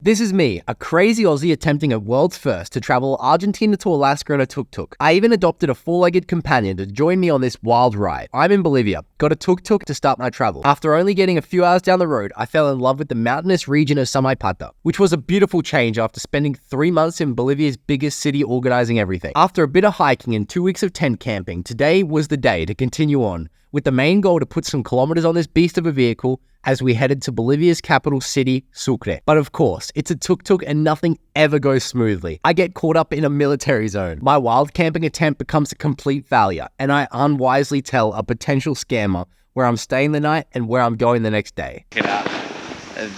This is me, a crazy Aussie attempting a world's first to travel Argentina to Alaska in a tuk-tuk. I even adopted a four-legged companion to join me on this wild ride. I'm in Bolivia, got a tuk-tuk to start my travel. After only getting a few hours down the road, I fell in love with the mountainous region of Samaipata, which was a beautiful change after spending 3 months in Bolivia's biggest city organizing everything. After a bit of hiking and 2 weeks of tent camping, today was the day to continue on, with the main goal to put some kilometers on this beast of a vehicle as we headed to Bolivia's capital city, Sucre. But of course, it's a tuk-tuk and nothing ever goes smoothly. I get caught up in a military zone. My wild camping attempt becomes a complete failure, and I unwisely tell a potential scammer where I'm staying the night and where I'm going the next day. Check it out.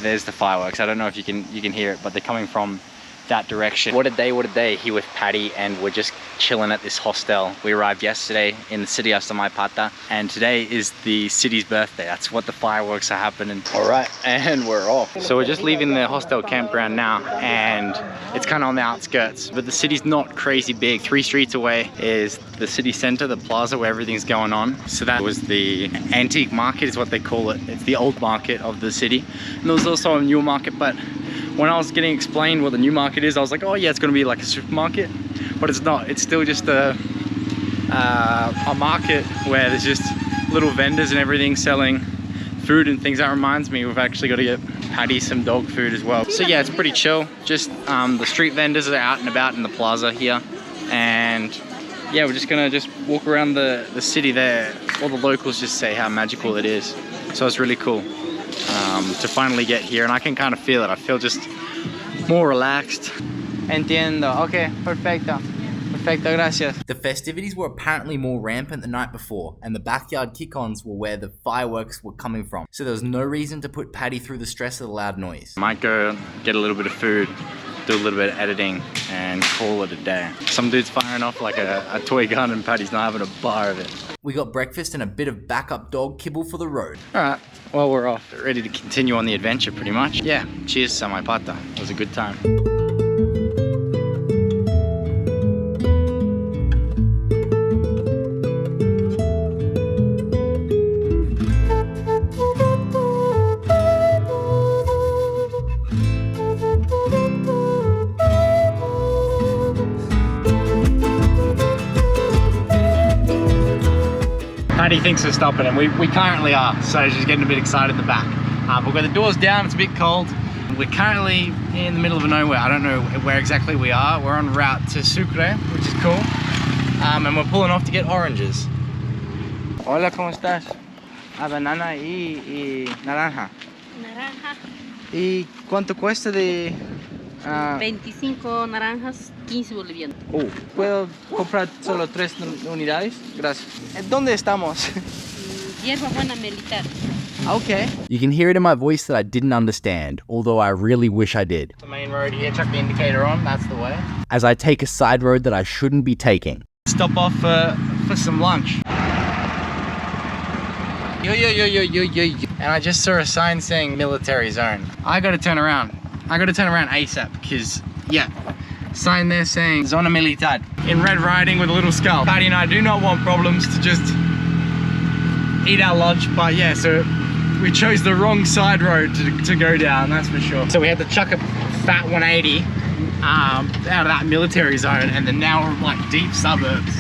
There's the fireworks. I don't know if you can hear it, but they're coming from that direction. What a day here with Patty, and we're just chilling at this hostel. We arrived yesterday in the city of Samaipata, and today is the city's birthday. That's what the fireworks are happening. All right, and we're off. So we're just leaving the hostel campground now, and it's kind of on the outskirts, but the city's not crazy big. 3 streets away is the city center, the plaza where everything's going on. So that was the antique market is what they call it. It's the old market of the city. And there was also a new market, but when I was getting explained what the new market is, I was like, oh yeah, it's gonna be like a supermarket, but it's not. It's still just a market where there's just little vendors and everything selling food and things. That reminds me, we've actually got to get Patty some dog food as well. So yeah, it's pretty chill. Just the street vendors are out and about in the plaza here, and yeah, we're just gonna walk around the city there. All the locals just say how magical it is. So it's really cool to finally get here, and I can kind of feel it. I feel just more relaxed. Entiendo. Okay, perfecto. Perfecto, gracias. The festivities were apparently more rampant the night before, and the backyard kick-ons were where the fireworks were coming from. So there was no reason to put Patty through the stress of the loud noise. Might go get a little bit of food, do a little bit of editing, and call it a day. Some dude's firing off like a toy gun, and Patty's not having a bar of it. We got breakfast and a bit of backup dog kibble for the road. All right, well, we're off. Ready to continue on the adventure, pretty much. Yeah, cheers, Samaipata. It was a good time. Patty thinks we're stopping, and we currently are, so she's getting a bit excited in the back. We've got the doors down, it's a bit cold. We're currently in the middle of nowhere. I don't know where exactly we are. We're en route to Sucre, which is cool. And we're pulling off to get oranges. Hola, ¿cómo estás? A banana y naranja. Naranja. ¿Y cuánto cuesta de...? 25 naranjas, 15 bolivianos. ¿Puedo comprar solo 3 unidades? Gracias. ¿Dónde estamos? Hierba buena militar. Okay. You can hear it in my voice that I didn't understand, although I really wish I did. The main road here, chuck the indicator on, that's the way. As I take a side road that I shouldn't be taking. Stop off for some lunch. Yo. And I just saw a sign saying military zone. I gotta turn around. ASAP, because, yeah, sign there saying Zona Militar in red writing with a little skull. Patty and I do not want problems to just eat our lunch, but yeah, so we chose the wrong side road to go down, that's for sure. So we had to chuck a fat 180 out of that military zone, and then now we're like deep suburbs,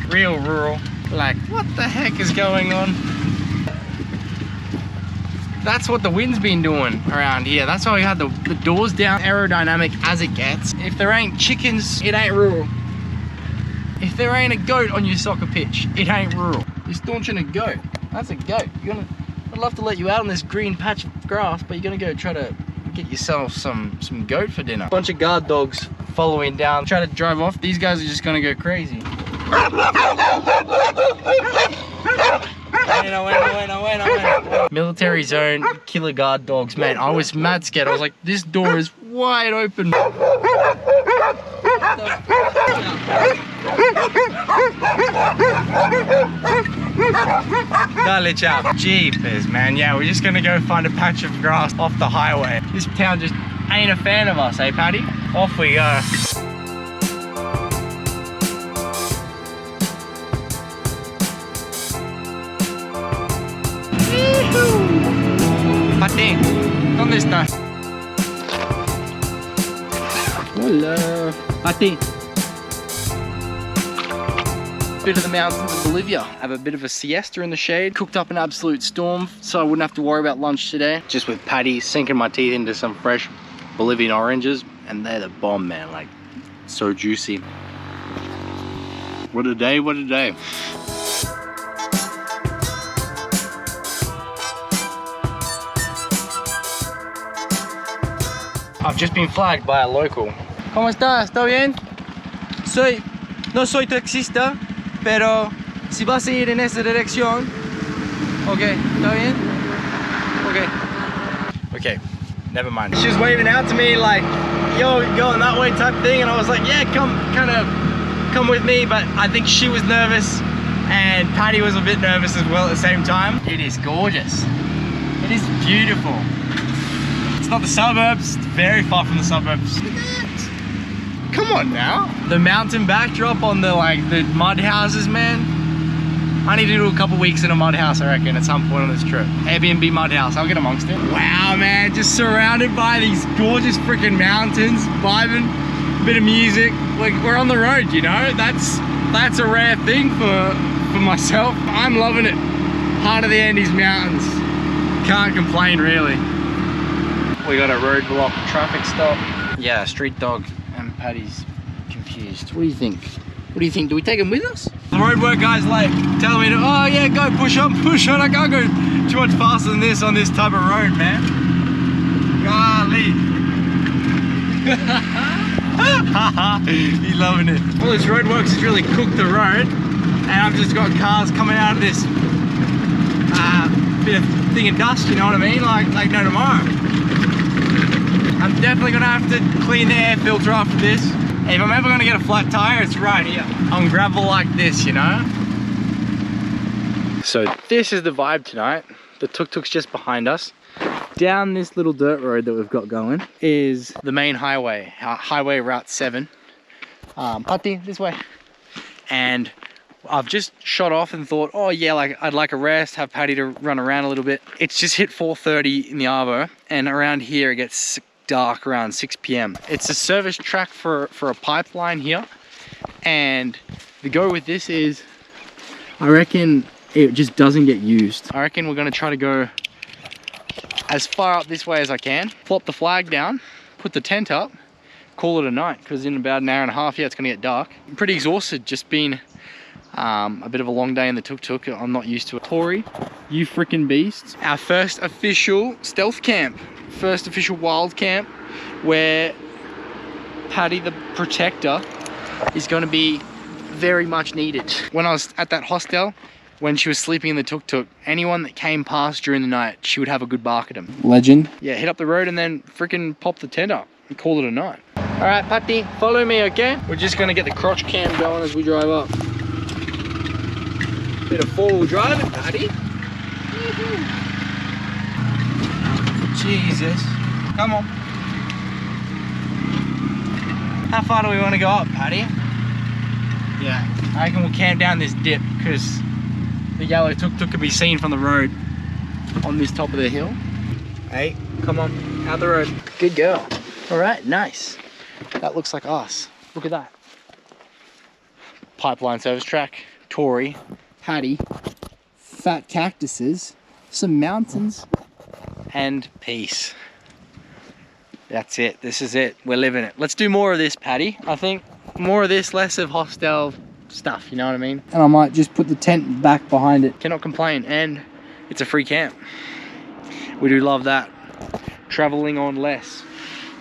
real rural. Like, what the heck is going on? That's what the wind's been doing around here. That's why we had the doors down, aerodynamic as it gets. If there ain't chickens, it ain't rural. If there ain't a goat on your soccer pitch, it ain't rural. You're staunching a goat. That's a goat. I'd love to let you out on this green patch of grass, but you're gonna go try to get yourself some goat for dinner. Bunch of guard dogs following down, try to drive off. These guys are just gonna go crazy. Bueno. Military zone, killer guard dogs. Man, I was mad scared. I was like, this door is wide open. Dale, ciao. Jeepers, man. Yeah, we're just gonna go find a patch of grass off the highway. This town just ain't a fan of us, eh, Patty? Off we go. Patty, ¿dónde estás? Hello. Pati. Bit of the mountains of Bolivia. Have a bit of a siesta in the shade. Cooked up an absolute storm, so I wouldn't have to worry about lunch today. Just with Patty, sinking my teeth into some fresh Bolivian oranges, and they're the bomb, man. Like, so juicy. What a day, what a day. I've just been flagged by a local. ¿Cómo estás? ¿Todo bien? No soy taxista, pero si vas a ir en esa dirección, ok, ¿está bien? Okay, never mind. She was waving out to me like, yo, going that way type thing, and I was like, yeah, come with me, but I think she was nervous, and Patty was a bit nervous as well at the same time. It is gorgeous. It is beautiful. It's not the suburbs, it's very far from the suburbs. Look at that. Come on now. The mountain backdrop on the mud houses, man. I need to do a couple weeks in a mud house, I reckon, at some point on this trip. Airbnb mud house, I'll get amongst it. Wow, man, just surrounded by these gorgeous freaking mountains, vibing, a bit of music. Like, we're on the road, you know? That's a rare thing for myself. I'm loving it. Heart of the Andes Mountains. Can't complain, really. We got a roadblock traffic stop. Yeah, street dog and Patty's confused. What do you think? What do you think? Do we take him with us? The roadwork guy's like telling me to, oh yeah, go push on. I can't go too much faster than this on this type of road, man. Golly. He's loving it. All this roadworks has really cooked the road, and I've just got cars coming out of this bit of thing of dust, you know what I mean? Like no tomorrow. I'm definitely gonna have to clean the air filter after this. If I'm ever gonna get a flat tire, it's right here on gravel like this, you know? So this is the vibe tonight. The tuk-tuk's just behind us. Down this little dirt road that we've got going is the main highway, highway route 7. Pati, this way. And I've just shot off and thought, oh yeah, like I'd like a rest, have Patty to run around a little bit. It's just hit 4:30 in the arvo, and around here it gets dark around 6 p.m. It's a service track for a pipeline here, and the go with this is, I reckon it just doesn't get used. I reckon we're gonna try to go as far up this way as I can, plop the flag down, put the tent up, call it a night, because in about an hour and a half, yeah, it's gonna get dark. I'm pretty exhausted, just been a bit of a long day in the tuk-tuk. I'm not used to it. Tori, you freaking beasts. Our first official stealth camp, first official wild camp, where Patty the protector is going to be very much needed. When I was at that hostel, when she was sleeping in the tuk-tuk, anyone that came past during the night, she would have a good bark at him. Legend. Yeah, hit up the road and then freaking pop the tent up and call it a night. All right, Patty, follow me, okay? We're just going to get the crotch cam going as we drive up. Bit of four-wheel driving, Patty. Jesus. Come on. How far do we want to go up, Patty? Yeah, I reckon we'll camp down this dip because the yellow tuk-tuk can be seen from the road on this top of the hill. Hey, come on, out the road. Good girl. All right, nice. That looks like us. Look at that. Pipeline service track, Tori, Patty, fat cactuses, some mountains, and peace. That's it. This is it. We're living it. Let's do more of this, Patty. I think more of this, less of hostel stuff, you know what I mean? And I might just put the tent back behind it. Cannot complain, and it's a free camp. We do love that. Traveling on less.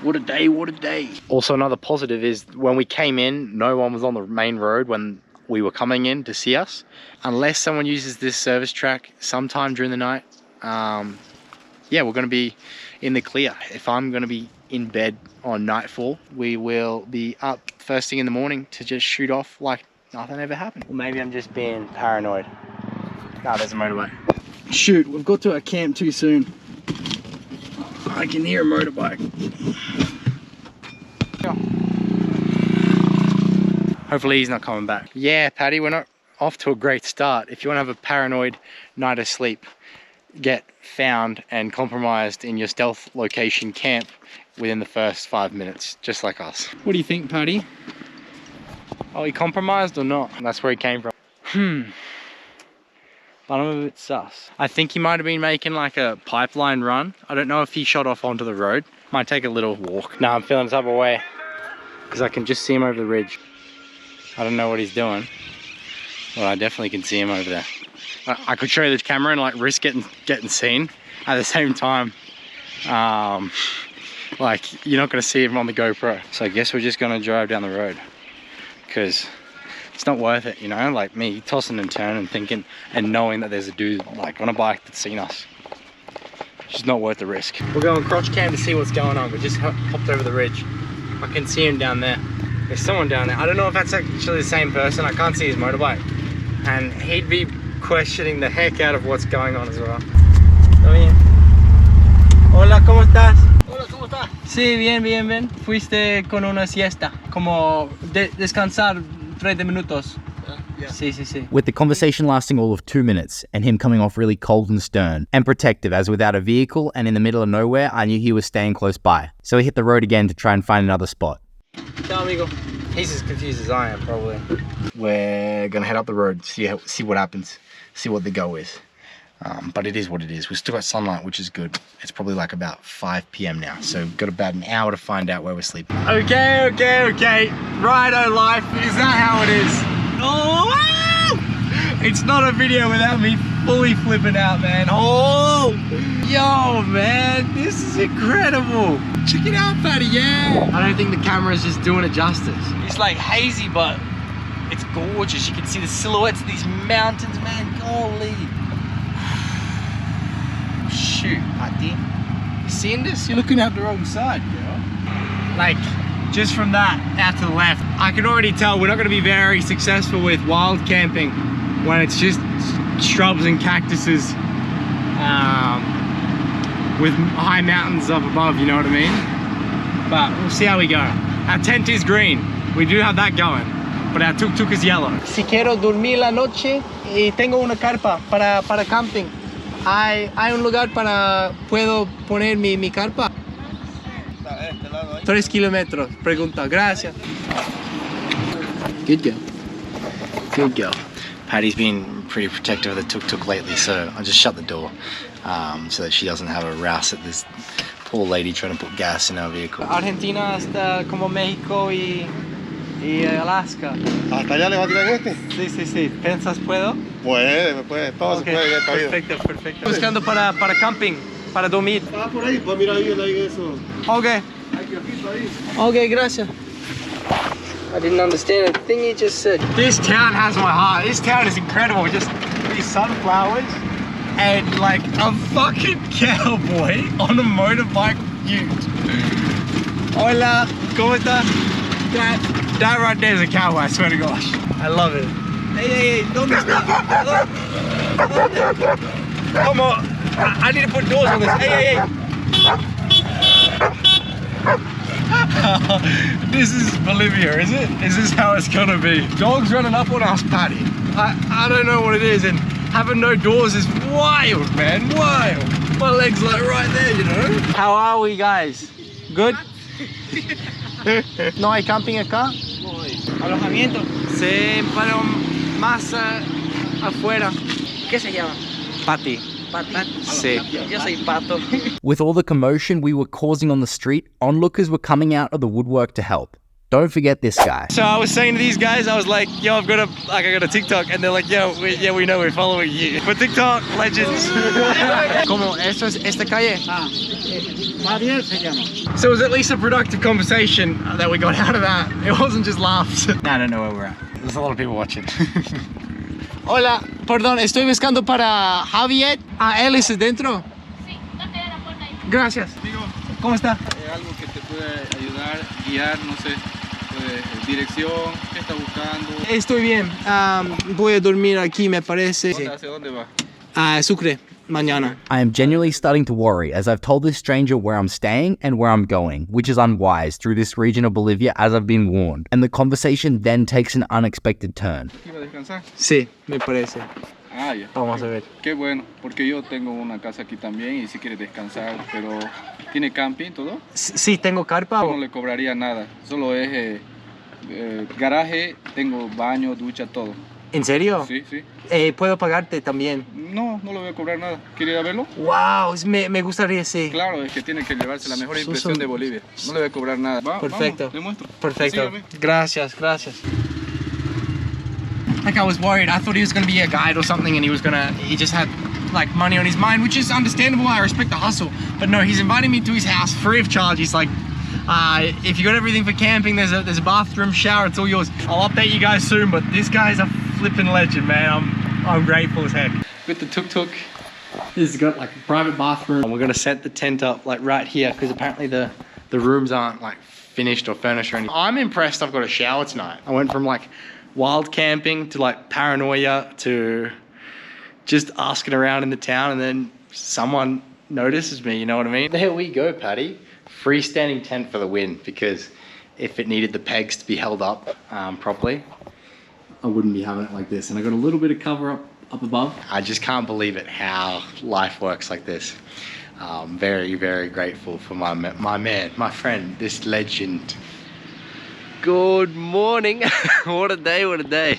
What a day, what a day. Also, another positive is when we came in, no one was on the main road when we were coming in to see us. Unless someone uses this service track sometime during the night, yeah, we're gonna be in the clear. If I'm gonna be in bed on nightfall, we will be up first thing in the morning to just shoot off like nothing ever happened. Well, maybe I'm just being paranoid. No, there's a motorbike. Shoot, we've got to our camp too soon. I can hear a motorbike. Hopefully he's not coming back. Yeah, Patty, we're not off to a great start. If you want to have a paranoid night of sleep, get found and compromised in your stealth location camp within the first 5 minutes, just like us. What do you think, Paddy? Oh, he compromised or not? That's where he came from. But I'm a bit sus. I think he might have been making like a pipeline run. I don't know if he shot off onto the road. Might take a little walk. Now I'm feeling the type of way because I can just see him over the ridge. I don't know what he's doing. Well, I definitely can see him over there. I could show you the camera and like risk getting seen at the same time. Like you're not gonna see him on the GoPro. So I guess we're just gonna drive down the road because it's not worth it, you know, like me tossing and turning, thinking and knowing that there's a dude like on a bike that's seen us. It's just not worth the risk. We're going crotch cam to see what's going on. We just hopped over the ridge. I can see him down there. There's someone down there. I don't know if that's actually the same person. I can't see his motorbike. And he'd be questioning the heck out of what's going on as well. ¿Todo bien? Hola, ¿cómo estás? Hola, ¿cómo estás? Sí, bien, bien, bien. Fuiste con una siesta, como descansar 30 minutos. Yeah. Sí, sí, sí. With the conversation lasting all of 2 minutes and him coming off really cold and stern and protective as without a vehicle and in the middle of nowhere, I knew he was staying close by. So we hit the road again to try and find another spot. Ciao, amigo. He's as confused as I am, probably. We're gonna head up the road, see what happens, see what the go is. But it is what it is. We've still got sunlight, which is good. It's probably like about 5 p.m. now, so we've got about an hour to find out where we're sleeping. Okay. Righto life, is that how it is? Oh, wow! It's not a video without me fully flipping out, man. Oh, yo, man, this is incredible. Check it out, Paddy, yeah. I don't think the camera's just doing it justice. It's like hazy, but it's gorgeous. You can see the silhouettes of these mountains, man. Golly. Shoot, Paddy. You seeing this? You're looking out the wrong side, girl. Like, just from that out to the left, I can already tell we're not going to be very successful with wild camping when it's just shrubs and cactuses with high mountains up above, you know what I mean? But we'll see how we go. Our tent is green, we do have that going, but our tuk-tuk is yellow. Si quiero dormir la noche y tengo una carpa para camping. Hay un lugar para puedo poner mi carpa. 3 kilómetros, pregunta, gracias. Good girl. Good girl. Paddy's been pretty protective of the tuk-tuk lately, so I just shut the door so that she doesn't have a rouse at this poor lady trying to put gas in our vehicle. Argentina hasta como México y Alaska. ¿Hasta allá le va a tirar este? Sí. ¿Pensas puedo? Puede, todo Okay. se puede, está bien. Perfecto. Buscando para camping, para dormir. Ah, por ahí, pues mira ahí eso. Okay. Hay kiosquito ahí. Okay, gracias. I didn't understand a thing you just said. This town has my heart. This town is incredible. Just these sunflowers and like a fucking cowboy on a motorbike ute. Hola, ¿cómo estás? That right there is a cowboy, I swear to gosh. I love it. Hey, ¿dónde está? Come on. I need to put doors on this. Hey. This is Bolivia, is it? Is this how it's gonna be? Dogs running up on us, Paddy. I don't know what it is, and having no doors is wild, man, wild. My leg's like right there, you know? How are we, guys? Good? ¿No hay camping acá? No hay. Alojamiento. Sí, pero más afuera. ¿Qué se llama? Pati. Pato. Sí. Yo soy Pato. With all the commotion we were causing on the street, onlookers were coming out of the woodwork to help. Don't forget this guy. So I was saying to these guys, I was like, yo, I got a TikTok, and they're like, we know, we're following you. For TikTok, legends. Como eso es esta calle? Mariel se llama. So it was at least a productive conversation that we got out of that. It wasn't just laughs. Now I don't know where we're at. There's a lot of people watching. Hola, perdón, estoy buscando para Javier. ¿Él es dentro? Sí, ¿dónde era la puerta ahí? Gracias. ¿Cómo está? Algo que te puede ayudar, guiar, no sé, dirección, qué está buscando. Estoy bien. Voy a dormir aquí, me parece. ¿Hacia dónde va? Sucre, mañana. I am genuinely starting to worry as I've told this stranger where I'm staying and where I'm going, which is unwise through this region of Bolivia as I've been warned. And the conversation then takes an unexpected turn. ¿Iba a descansar? Sí, me parece. Ah, ya. Vamos a ver. Qué bueno, porque yo tengo una casa aquí también y si quiere descansar, pero ¿tiene camping todo? Sí, tengo carpa. No le cobraría nada, solo es garaje, tengo baño, ducha, todo. ¿En serio? Sí, sí. ¿Puedo pagarte también? No, no le voy a cobrar nada. ¿Quiere ir a verlo? Wow, me gustaría, sí. Claro, es que tiene que llevarse la mejor Son- impresión son- de Bolivia. No le voy a cobrar nada. Perfecto. Vamos, le muestro. Perfecto. Sígame. Gracias, gracias. Like I was worried. I thought he was going to be a guide or something and he just had like money on his mind, which is understandable. I respect the hustle. But no, he's inviting me to his house free of charge. He's like, if you got everything for camping, there's a bathroom, shower, it's all yours. I'll update you guys soon, but this guy's a flipping legend, man. I'm grateful as heck. With the tuk-tuk, this has got like a private bathroom. And we're gonna set the tent up like right here because apparently the rooms aren't like finished or furnished or anything. I'm impressed I've got a shower tonight. I went from like wild camping to like paranoia to just asking around in the town and then someone notices me, you know what I mean? There we go, Paddy. Freestanding tent for the win, because if it needed the pegs to be held up properly, I wouldn't be having it like this. And I got a little bit of cover up above. I just can't believe it how life works like this. Very, very grateful for my man, my friend, this legend. Good morning. What a day, what a day.